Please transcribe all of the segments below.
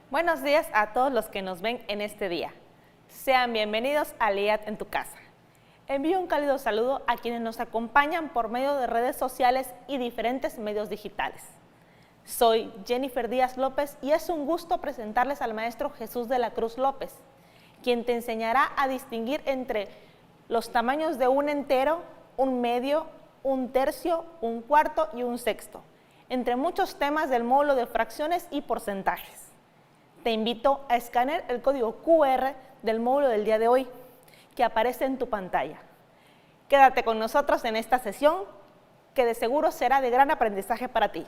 Buenos días a todos los que nos ven en este día. Sean bienvenidos a LIAT en tu casa. Envío un cálido saludo a quienes nos acompañan por medio de redes sociales y diferentes medios digitales. Soy Jennifer Díaz López y es un gusto presentarles al maestro Jesús de la Cruz López, quien te enseñará a distinguir entre los tamaños de un entero, un medio, un tercio, un cuarto y un sexto, entre muchos temas del módulo de fracciones y porcentajes. Te invito a escanear el código QR del módulo del día de hoy, que aparece en tu pantalla. Quédate con nosotros en esta sesión, que de seguro será de gran aprendizaje para ti.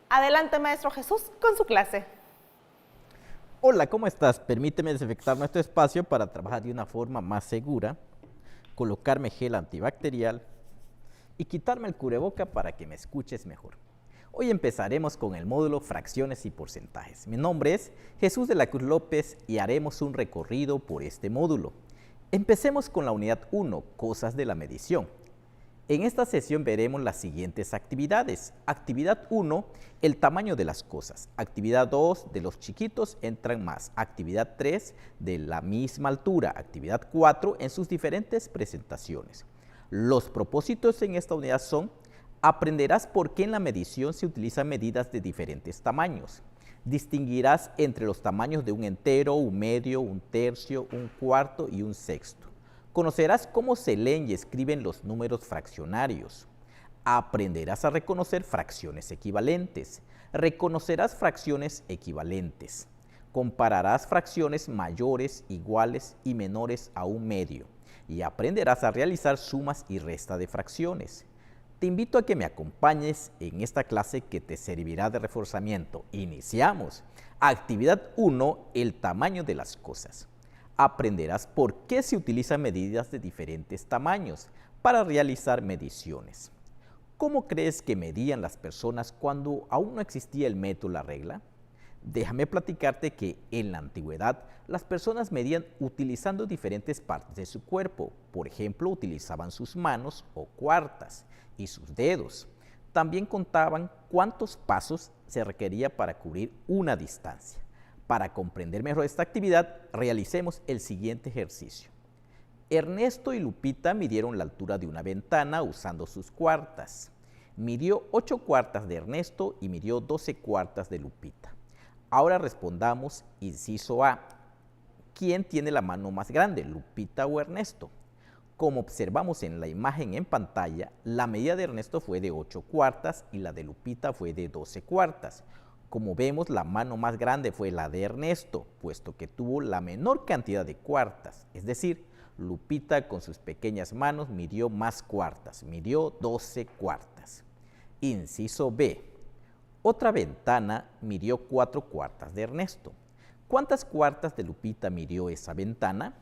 Adelante, maestro Jesús, con su clase. Hola, ¿cómo estás? Permíteme desinfectar nuestro espacio para trabajar de una forma más segura, colocarme gel antibacterial y quitarme el cubreboca para que me escuches mejor. Hoy empezaremos con el módulo Fracciones y Porcentajes. Mi nombre es Jesús de la Cruz López y haremos un recorrido por este módulo. Empecemos con la unidad 1, Cosas de la medición. En esta sesión veremos las siguientes actividades. Actividad 1, el tamaño de las cosas. Actividad 2, de los chiquitos entran más. Actividad 3, de la misma altura. Actividad 4, en sus diferentes presentaciones. Los propósitos en esta unidad son: aprenderás por qué en la medición se utilizan medidas de diferentes tamaños. Distinguirás entre los tamaños de un entero, un medio, un tercio, un cuarto y un sexto. Conocerás cómo se leen y escriben los números fraccionarios. Aprenderás a reconocer fracciones equivalentes. Reconocerás fracciones equivalentes. Compararás fracciones mayores, iguales y menores a un medio. Y aprenderás a realizar sumas y resta de fracciones. Te invito a que me acompañes en esta clase que te servirá de reforzamiento. Iniciamos. Actividad 1, el tamaño de las cosas. Aprenderás por qué se utilizan medidas de diferentes tamaños para realizar mediciones. ¿Cómo crees que medían las personas cuando aún no existía el metro o la regla? Déjame platicarte que en la antigüedad las personas medían utilizando diferentes partes de su cuerpo. Por ejemplo, utilizaban sus manos o cuartas y sus dedos. También contaban cuántos pasos se requería para cubrir una distancia. Para comprender mejor esta actividad, realicemos el siguiente ejercicio. Ernesto y Lupita midieron la altura de una ventana usando sus cuartas. Midió 8 cuartas de Ernesto y midió 12 cuartas de Lupita. Ahora respondamos inciso A. ¿Quién tiene la mano más grande, Lupita o Ernesto? Como observamos en la imagen en pantalla, la medida de Ernesto fue de 8 cuartas y la de Lupita fue de 12 cuartas. Como vemos, la mano más grande fue la de Ernesto, puesto que tuvo la menor cantidad de cuartas. Es decir, Lupita con sus pequeñas manos midió más cuartas, midió 12 cuartas. Inciso B. Otra ventana midió 4 cuartas de Ernesto. ¿Cuántas cuartas de Lupita midió esa ventana?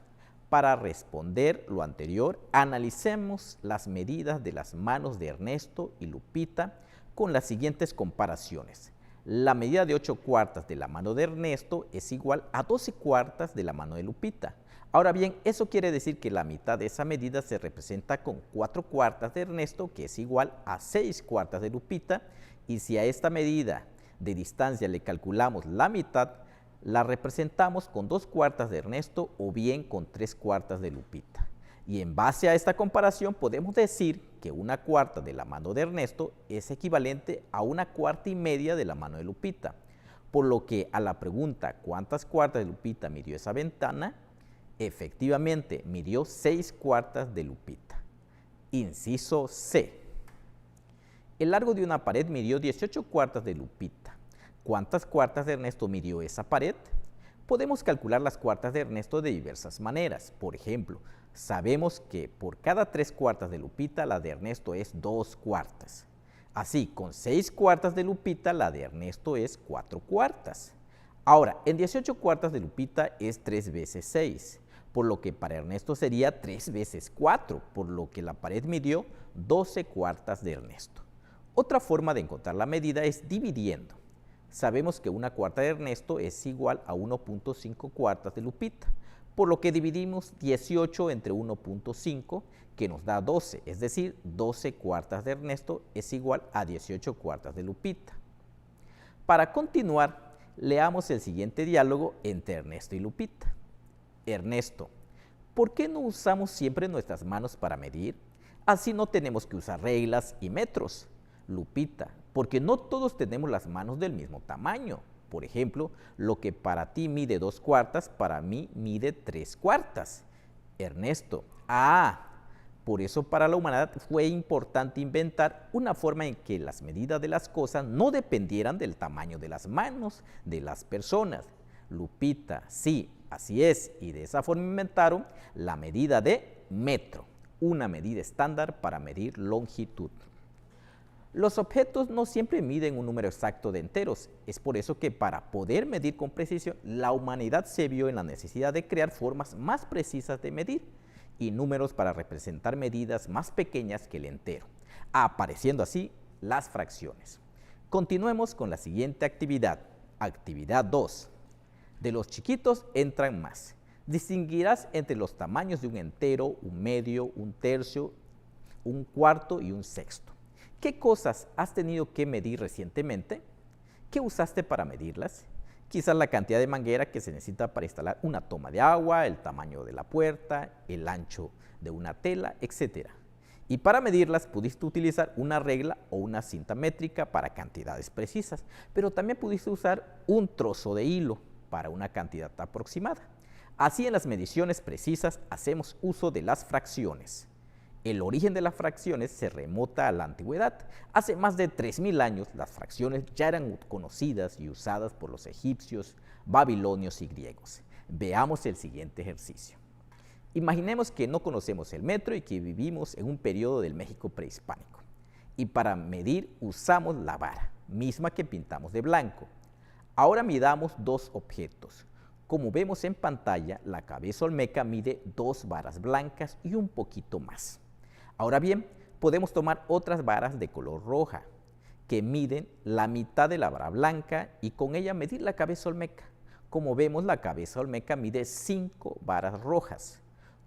Para responder lo anterior, analicemos las medidas de las manos de Ernesto y Lupita con las siguientes comparaciones. La medida de 8 cuartas de la mano de Ernesto es igual a 12 cuartas de la mano de Lupita. Ahora bien, eso quiere decir que la mitad de esa medida se representa con 4 cuartas de Ernesto, que es igual a 6 cuartas de Lupita, y si a esta medida de distancia le calculamos la mitad, la representamos con 2 cuartas de Ernesto o bien con 3 cuartas de Lupita. Y en base a esta comparación podemos decir que 1 cuarta de la mano de Ernesto es equivalente a 1 cuarta y media de la mano de Lupita. Por lo que a la pregunta ¿cuántas cuartas de Lupita midió esa ventana? Efectivamente, midió 6 cuartas de Lupita. Inciso C. El largo de una pared midió 18 cuartas de Lupita. ¿Cuántas cuartas de Ernesto midió esa pared? Podemos calcular las cuartas de Ernesto de diversas maneras. Por ejemplo, sabemos que por cada 3 cuartas de Lupita, la de Ernesto es 2 cuartas. Así, con 6 cuartas de Lupita, la de Ernesto es 4 cuartas. Ahora, en 18 cuartas de Lupita es 3 veces 6, por lo que para Ernesto sería 3 veces 4, por lo que la pared midió 12 cuartas de Ernesto. Otra forma de encontrar la medida es dividiendo. Sabemos que 1 cuarta de Ernesto es igual a 1.5 cuartas de Lupita, por lo que dividimos 18 entre 1.5, que nos da 12, es decir, 12 cuartas de Ernesto es igual a 18 cuartas de Lupita. Para continuar, leamos el siguiente diálogo entre Ernesto y Lupita. Ernesto: ¿por qué no usamos siempre nuestras manos para medir? Así no tenemos que usar reglas y metros. Lupita: porque no todos tenemos las manos del mismo tamaño. Por ejemplo, lo que para ti mide 2/4, para mí mide 3/4. Ernesto: por eso para la humanidad fue importante inventar una forma en que las medidas de las cosas no dependieran del tamaño de las manos de las personas. Lupita: sí, así es, y de esa forma inventaron la medida de metro, una medida estándar para medir longitud. Los objetos no siempre miden un número exacto de enteros. Es por eso que para poder medir con precisión, la humanidad se vio en la necesidad de crear formas más precisas de medir y números para representar medidas más pequeñas que el entero, apareciendo así las fracciones. Continuemos con la siguiente actividad. Actividad 2. De los chiquitos entran más. Distinguirás entre los tamaños de un entero, un medio, un tercio, un cuarto y un sexto. ¿Qué cosas has tenido que medir recientemente? ¿Qué usaste para medirlas? Quizás la cantidad de manguera que se necesita para instalar una toma de agua, el tamaño de la puerta, el ancho de una tela, etc. Y para medirlas pudiste utilizar una regla o una cinta métrica para cantidades precisas, pero también pudiste usar un trozo de hilo para una cantidad aproximada. Así, en las mediciones precisas hacemos uso de las fracciones. El origen de las fracciones se remota a la antigüedad. Hace más de 3000 años, las fracciones ya eran conocidas y usadas por los egipcios, babilonios y griegos. Veamos el siguiente ejercicio. Imaginemos que no conocemos el metro y que vivimos en un periodo del México prehispánico. Y para medir usamos la vara, misma que pintamos de blanco. Ahora midamos dos objetos. Como vemos en pantalla, la cabeza olmeca mide 2 varas blancas y un poquito más. Ahora bien, podemos tomar otras varas de color roja, que miden la mitad de la vara blanca y con ella medir la cabeza olmeca. Como vemos, la cabeza olmeca mide 5 varas rojas.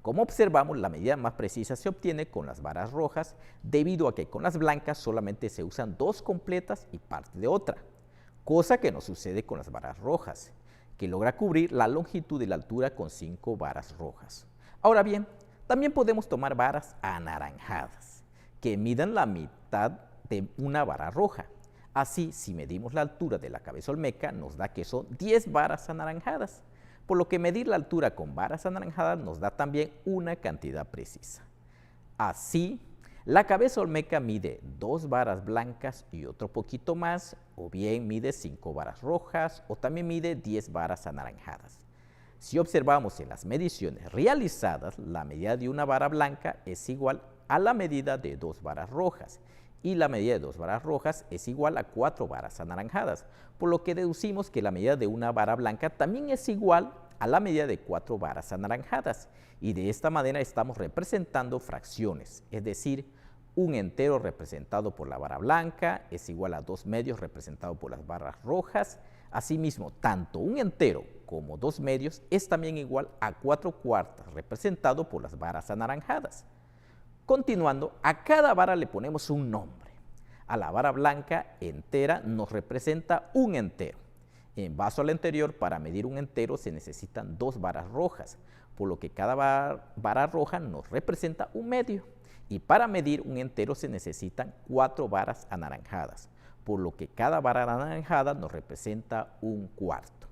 Como observamos, la medida más precisa se obtiene con las varas rojas, debido a que con las blancas solamente se usan 2 completas y parte de otra, cosa que no sucede con las varas rojas, que logra cubrir la longitud y la altura con 5 varas rojas. Ahora bien, también podemos tomar varas anaranjadas, que midan la mitad de una vara roja. Así, si medimos la altura de la cabeza olmeca, nos da que son 10 varas anaranjadas, por lo que medir la altura con varas anaranjadas nos da también una cantidad precisa. Así, la cabeza olmeca mide 2 varas blancas y otro poquito más, o bien mide 5 varas rojas, o también mide 10 varas anaranjadas. Si observamos en las mediciones realizadas, la medida de una vara blanca es igual a la medida de 2 varas rojas, y la medida de 2 varas rojas es igual a 4 varas anaranjadas, por lo que deducimos que la medida de una vara blanca también es igual a la medida de 4 varas anaranjadas, y de esta manera estamos representando fracciones, es decir, un entero representado por la vara blanca es igual a 2 medios representados por las varas rojas. Asimismo, tanto un entero como 2 medios es también igual a 4/4 representado por las varas anaranjadas. Continuando, a cada vara le ponemos un nombre. A la vara blanca entera nos representa un entero. En base al anterior, para medir un entero se necesitan 2 varas rojas, por lo que cada vara roja nos representa un medio. Y para medir un entero se necesitan 4 varas anaranjadas, por lo que cada vara anaranjada nos representa un cuarto.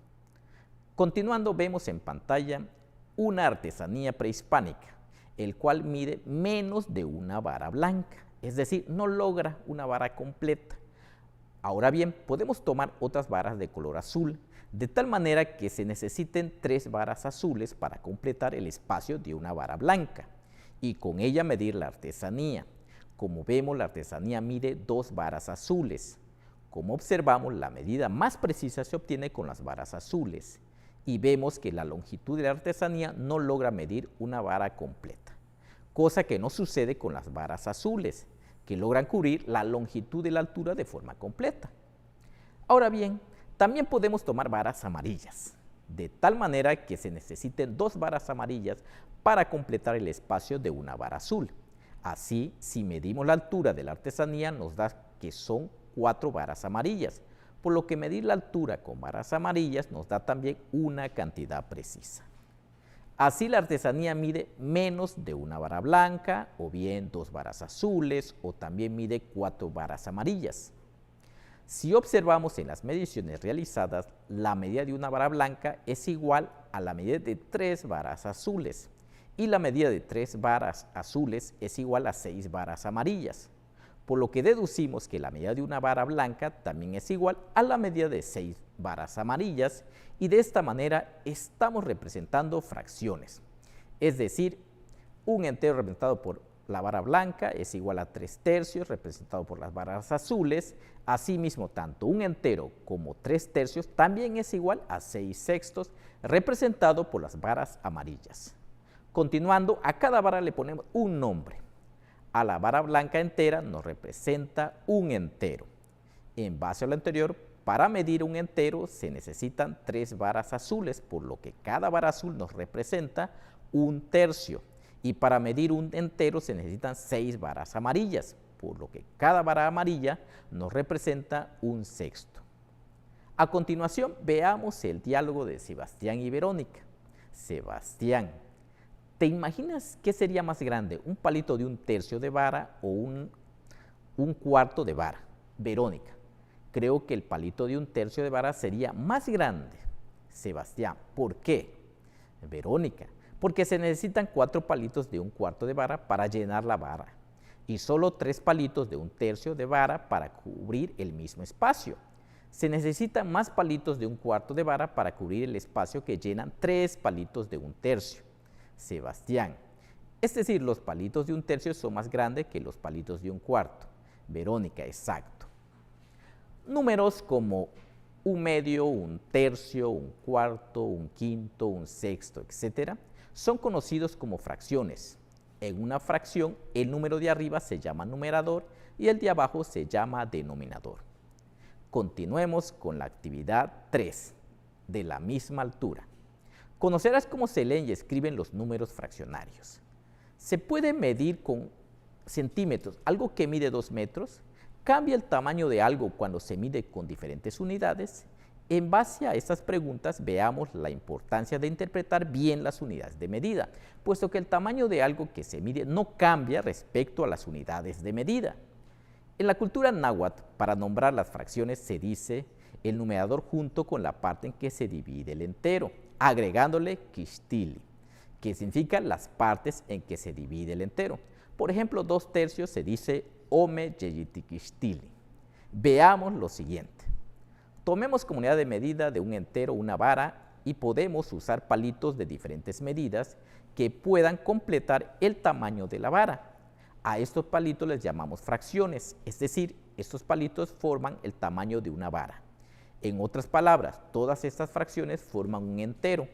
Continuando, vemos en pantalla una artesanía prehispánica, el cual mide menos de una vara blanca, es decir, no logra una vara completa. Ahora bien, podemos tomar otras varas de color azul, de tal manera que se necesiten 3 varas azules para completar el espacio de una vara blanca, y con ella medir la artesanía. Como vemos, la artesanía mide 2 varas azules. Como observamos, la medida más precisa se obtiene con las varas azules, y vemos que la longitud de la artesanía no logra medir una vara completa, cosa que no sucede con las varas azules, que logran cubrir la longitud y la altura de forma completa. Ahora bien, también podemos tomar varas amarillas, de tal manera que se necesiten 2 varas amarillas para completar el espacio de una vara azul. Así, si medimos la altura de la artesanía, nos da que son 4 varas amarillas, por lo que medir la altura con varas amarillas nos da también una cantidad precisa. Así la artesanía mide menos de una vara blanca, o bien 2 varas azules, o también mide 4 varas amarillas. Si observamos en las mediciones realizadas, la medida de una vara blanca es igual a la medida de 3 varas azules, y la medida de 3 varas azules es igual a 6 varas amarillas, por lo que deducimos que la medida de una vara blanca también es igual a la medida de 6 varas amarillas, y de esta manera estamos representando fracciones. Es decir, un entero representado por la vara blanca es igual a 3/3 representado por las varas azules. Asimismo, tanto un entero como 3/3 también es igual a 6/6 representado por las varas amarillas. Continuando, a cada vara le ponemos un nombre. A la vara blanca entera nos representa un entero. En base a lo anterior, para medir un entero se necesitan 3 varas azules, por lo que cada vara azul nos representa 1/3. Y para medir un entero se necesitan 6 varas amarillas, por lo que cada vara amarilla nos representa 1/6. A continuación, veamos el diálogo de Sebastián y Verónica. Sebastián: ¿te imaginas qué sería más grande, un palito de 1/3 de vara o un cuarto de vara? Verónica: creo que el palito de 1/3 de vara sería más grande. Sebastián: ¿por qué? Verónica: porque se necesitan 4 palitos de 1/4 de vara para llenar la vara, y solo 3 palitos de 1/3 de vara para cubrir el mismo espacio. Se necesitan más palitos de 1/4 de vara para cubrir el espacio que llenan 3 palitos de 1/3. Sebastián: es decir, los palitos de 1/3 son más grandes que los palitos de 1/4. Verónica: exacto. Números como 1/2, 1/3, 1/4, 1/5, 1/6, etc. son conocidos como fracciones. En una fracción, el número de arriba se llama numerador y el de abajo se llama denominador. Continuemos con la actividad 3, de la misma altura. Conocerás cómo se leen y escriben los números fraccionarios. Se puede medir con centímetros algo que mide 2 metros. ¿Cambia el tamaño de algo cuando se mide con diferentes unidades? En base a estas preguntas, veamos la importancia de interpretar bien las unidades de medida, puesto que el tamaño de algo que se mide no cambia respecto a las unidades de medida. En la cultura náhuatl, para nombrar las fracciones se dice el numerador junto con la parte en que se divide el entero, agregándole quixtili, que significa las partes en que se divide el entero. Por ejemplo, 2/3 se dice ome yeyitiquixtili. Veamos lo siguiente. Tomemos como unidad de medida de un entero una vara y podemos usar palitos de diferentes medidas que puedan completar el tamaño de la vara. A estos palitos les llamamos fracciones, es decir, estos palitos forman el tamaño de una vara. En otras palabras, todas estas fracciones forman un entero.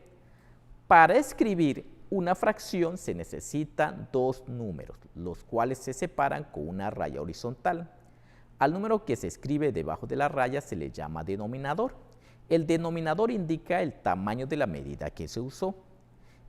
Para escribir una fracción se necesitan 2 números, los cuales se separan con una raya horizontal. Al número que se escribe debajo de la raya se le llama denominador. El denominador indica el tamaño de la medida que se usó.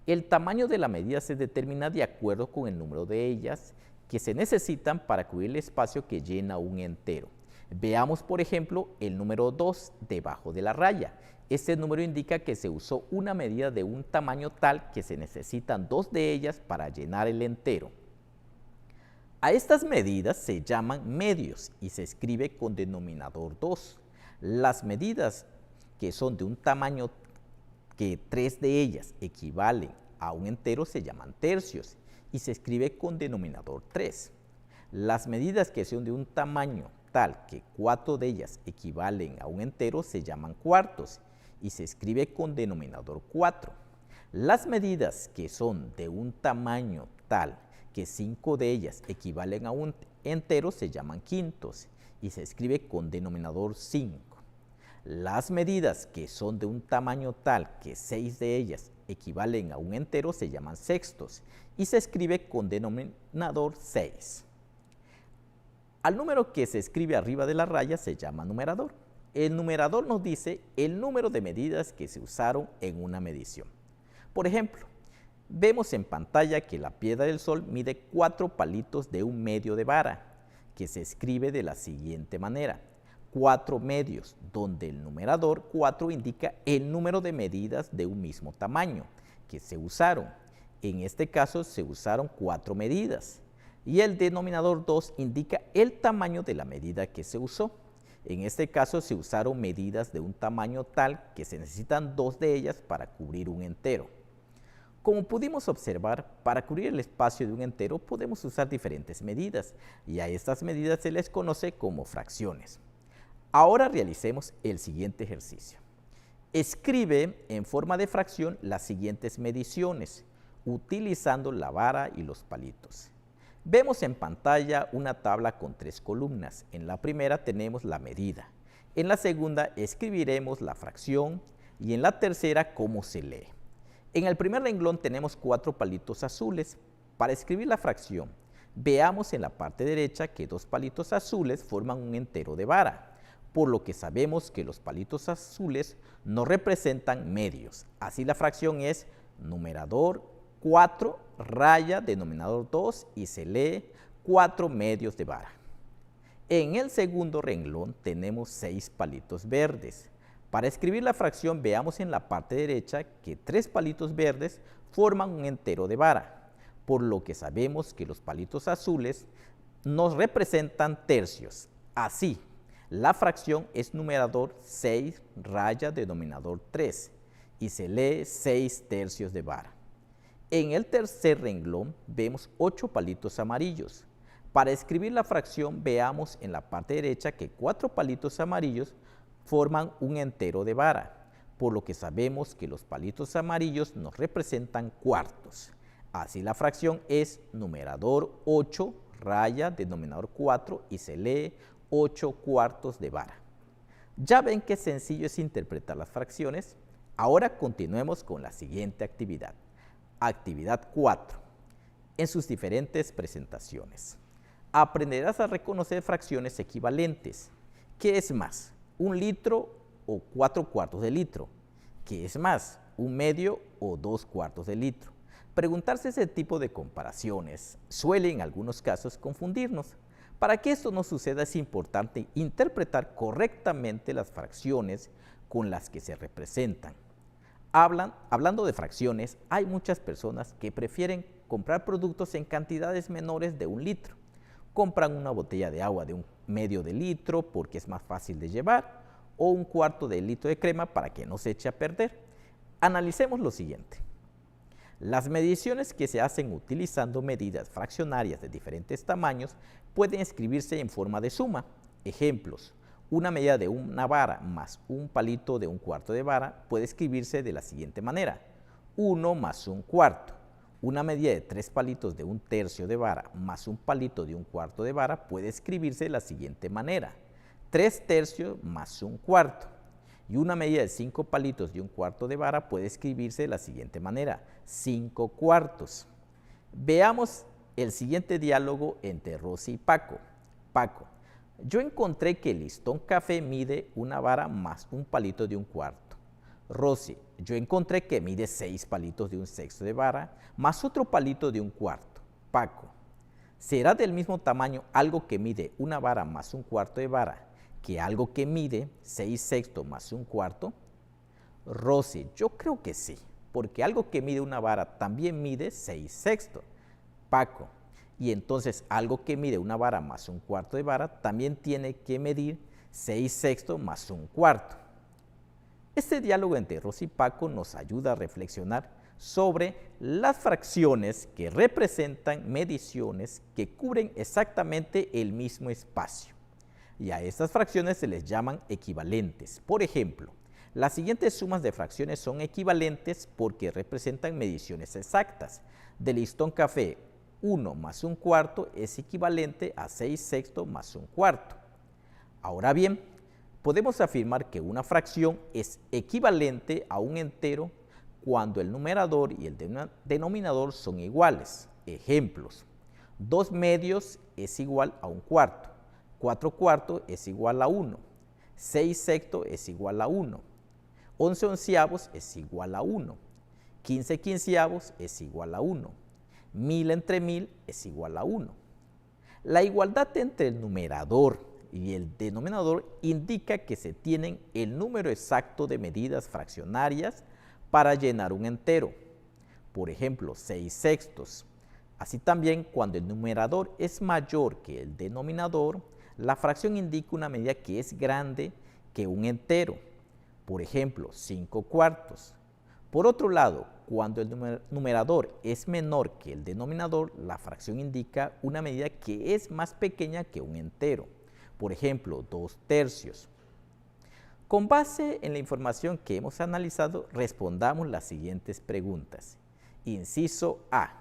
El tamaño de la medida se determina de acuerdo con el número de ellas que se necesitan para cubrir el espacio que llena un entero. Veamos, por ejemplo, el número 2 debajo de la raya. Este número indica que se usó una medida de un tamaño tal que se necesitan 2 de ellas para llenar el entero. A estas medidas se llaman medios y se escribe con denominador 2. Las medidas que son de un tamaño que 3 de ellas equivalen a un entero se llaman tercios y se escribe con denominador 3. Las medidas que son de un tamaño tal que 4 de ellas equivalen a un entero se llaman cuartos y se escribe con denominador 4. Las medidas que son de un tamaño tal que 5 de ellas equivalen a un entero se llaman quintos y se escribe con denominador 5. Las medidas que son de un tamaño tal que 6 de ellas equivalen a un entero se llaman sextos y se escribe con denominador 6. Al número que se escribe arriba de la raya se llama numerador. El numerador nos dice el número de medidas que se usaron en una medición. Por ejemplo, vemos en pantalla que la piedra del sol mide 4 palitos de 1/2 de vara, que se escribe de la siguiente manera. 4 medios, donde el numerador 4 indica el número de medidas de un mismo tamaño que se usaron. En este caso se usaron 4 medidas. Y el denominador 2 indica el tamaño de la medida que se usó. En este caso se usaron medidas de un tamaño tal que se necesitan 2 de ellas para cubrir un entero. Como pudimos observar, para cubrir el espacio de un entero podemos usar diferentes medidas y a estas medidas se les conoce como fracciones. Ahora realicemos el siguiente ejercicio. Escribe en forma de fracción las siguientes mediciones, utilizando la vara y los palitos. Vemos en pantalla una tabla con 3 columnas. En la primera tenemos la medida, en la segunda escribiremos la fracción y en la tercera cómo se lee. En el primer renglón tenemos 4 palitos azules. Para escribir la fracción, veamos en la parte derecha que 2 palitos azules forman un entero de vara, por lo que sabemos que los palitos azules no representan medios. Así la fracción es numerador 4, raya denominador 2 y se lee 4 medios de vara. En el segundo renglón tenemos 6 palitos verdes. Para escribir la fracción veamos en la parte derecha que 3 palitos verdes forman un entero de vara, por lo que sabemos que los palitos azules nos representan tercios. Así, la fracción es numerador 6, raya denominador 3 y se lee 6 tercios de vara. En el tercer renglón vemos 8 palitos amarillos. Para escribir la fracción veamos en la parte derecha que 4 palitos amarillos forman un entero de vara, por lo que sabemos que los palitos amarillos nos representan cuartos. Así la fracción es numerador 8, raya denominador 4 y se lee 8 cuartos de vara. Ya ven qué sencillo es interpretar las fracciones. Ahora continuemos con la siguiente actividad. Actividad 4. En sus diferentes presentaciones. Aprenderás a reconocer fracciones equivalentes. ¿Qué es más? ¿1 litro o 4 cuartos de litro? ¿Qué es más? ¿1 medio o 2 cuartos de litro? Preguntarse ese tipo de comparaciones suele en algunos casos confundirnos. Para que esto no suceda es importante interpretar correctamente las fracciones con las que se representan. Hablando de fracciones, hay muchas personas que prefieren comprar productos en cantidades menores de 1 litro. Compran una botella de agua de 1 medio de litro porque es más fácil de llevar o 1 cuarto de litro de crema para que no se eche a perder. Analicemos lo siguiente. Las mediciones que se hacen utilizando medidas fraccionarias de diferentes tamaños pueden escribirse en forma de suma. Ejemplos. Una medida de una vara más un palito de 1 cuarto de vara puede escribirse de la siguiente manera. 1 más 1 cuarto. Una medida de 3 palitos de 1 tercio de vara más un palito de 1 cuarto de vara puede escribirse de la siguiente manera. 3 tercios más 1 cuarto. Y una medida de 5 palitos de 1 cuarto de vara puede escribirse de la siguiente manera. 5 cuartos. Veamos el siguiente diálogo entre Rosy y Paco. Paco. Yo encontré que el listón café mide una vara más un palito de 1 cuarto. Rosy, yo encontré que mide 6 palitos de 1/6 de vara más otro palito de 1 cuarto. Paco, ¿será del mismo tamaño algo que mide una vara más 1 cuarto de vara que algo que mide 6/6 más 1 cuarto? Rosy, yo creo que sí, porque algo que mide una vara también mide 6/6. Paco, y entonces algo que mide una vara más 1 cuarto de vara también tiene que medir 6/6 más 1 cuarto. Este diálogo entre Rosy y Paco nos ayuda a reflexionar sobre las fracciones que representan mediciones que cubren exactamente el mismo espacio. Y a estas fracciones se les llaman equivalentes. Por ejemplo, las siguientes sumas de fracciones son equivalentes porque representan mediciones exactas. Del listón café, 1 más 1 cuarto es equivalente a 6/6 más 1 cuarto. Ahora bien, podemos afirmar que una fracción es equivalente a un entero cuando el numerador y el denominador son iguales. Ejemplos: 2 medios es igual a 1 cuarto, 4 cuartos es igual a 1, 6/6 es igual a 1, 11 onceavos es igual a 1, 15 quinceavos es igual a 1, 1000 entre 1000 es igual a 1. La igualdad entre el numerador y el denominador indica que se tienen el número exacto de medidas fraccionarias para llenar un entero. Por ejemplo, 6/6. Así también, cuando el numerador es mayor que el denominador, la fracción indica una medida que es grande que un entero. Por ejemplo, 5/4. Por otro lado, cuando el numerador es menor que el denominador, la fracción indica una medida que es más pequeña que un entero. Por ejemplo, 2/3. Con base en la información que hemos analizado, respondamos las siguientes preguntas. Inciso A.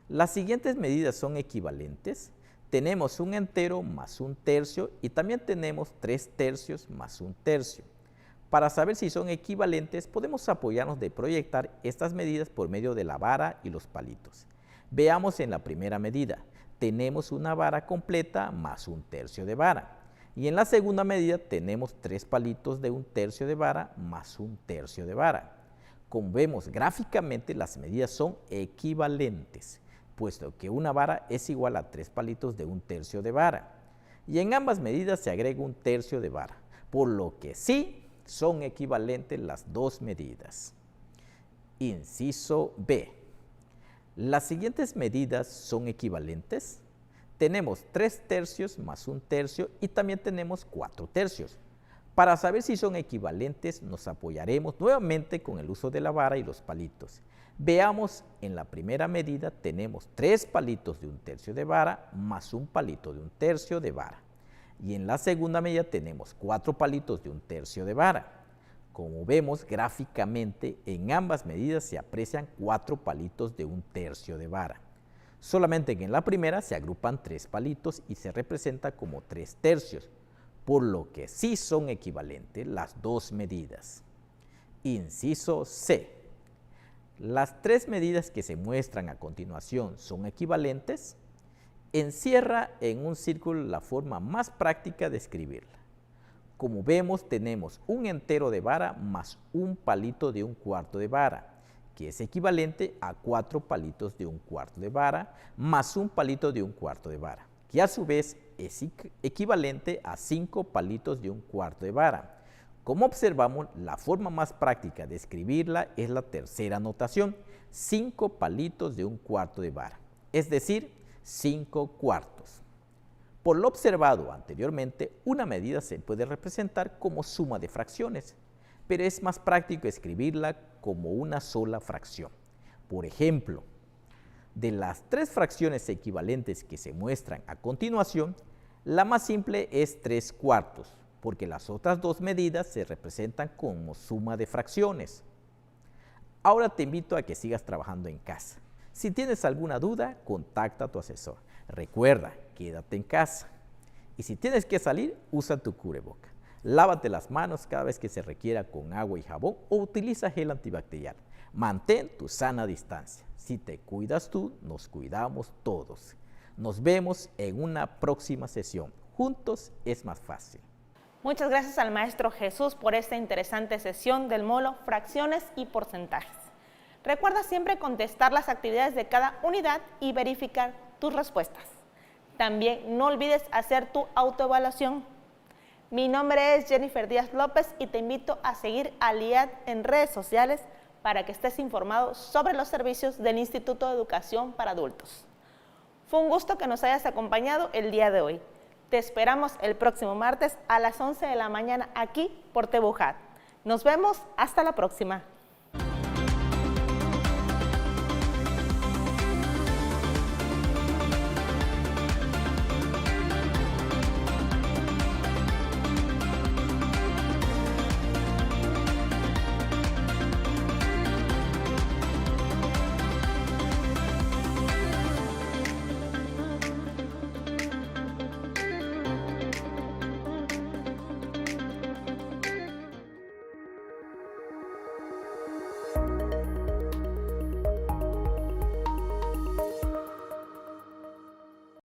¿Las siguientes medidas son equivalentes? Tenemos un entero más 1/3 y también tenemos 3/3 más 1/3. Para saber si son equivalentes, podemos apoyarnos de proyectar estas medidas por medio de la vara y los palitos. Veamos en la primera medida. Tenemos una vara completa más 1/3 de vara. Y en la segunda medida tenemos 3 palitos de 1/3 de vara más 1/3 de vara. Como vemos gráficamente, las medidas son equivalentes, puesto que una vara es igual a 3 palitos de 1/3 de vara. Y en ambas medidas se agrega 1/3 de vara, por lo que sí son equivalentes las dos medidas. Inciso B. ¿Las siguientes medidas son equivalentes? Tenemos 3/3 más 1/3 y también tenemos 4/3. Para saber si son equivalentes, nos apoyaremos nuevamente con el uso de la vara y los palitos. Veamos, en la primera medida tenemos 3 palitos de 1/3 de vara más un palito de 1/3 de vara. Y en la segunda medida tenemos 4 palitos de 1/3 de vara. Como vemos gráficamente, en ambas medidas se aprecian 4 palitos de 1/3 de vara. Solamente que en la primera se agrupan 3 palitos y se representa como 3/3, por lo que sí son equivalentes las dos medidas. Inciso C. ¿Las 3 medidas que se muestran a continuación son equivalentes? Encierra en un círculo la forma más práctica de escribirla. Como vemos, tenemos un entero de vara más un palito de 1/4 de vara, que es equivalente a 4 palitos de 1/4 de vara más un palito de 1/4 de vara, que a su vez es equivalente a 5 palitos de 1/4 de vara. Como observamos, la forma más práctica de escribirla es la tercera notación, 5 palitos de 1/4 de vara, es decir, 5/4. Por lo observado anteriormente, una medida se puede representar como suma de fracciones, pero es más práctico escribirla como una sola fracción. Por ejemplo, de las 3 fracciones equivalentes que se muestran a continuación, la más simple es 3/4, porque las otras 2 medidas se representan como suma de fracciones. Ahora te invito a que sigas trabajando en casa. Si tienes alguna duda, contacta a tu asesor. Recuerda, quédate en casa. Y si tienes que salir, usa tu cubreboca. Lávate las manos cada vez que se requiera con agua y jabón o utiliza gel antibacterial. Mantén tu sana distancia. Si te cuidas tú, nos cuidamos todos. Nos vemos en una próxima sesión. Juntos es más fácil. Muchas gracias al maestro Jesús por esta interesante sesión del módulo Fracciones y Porcentajes. Recuerda siempre contestar las actividades de cada unidad y verificar tus respuestas. También no olvides hacer tu autoevaluación. Mi nombre es Jennifer Díaz López y te invito a seguir a LIAD en redes sociales para que estés informado sobre los servicios del Instituto de Educación para Adultos. Fue un gusto que nos hayas acompañado el día de hoy. Te esperamos el próximo martes a las 11 de la mañana aquí por TVUJAD. Nos vemos, hasta la próxima.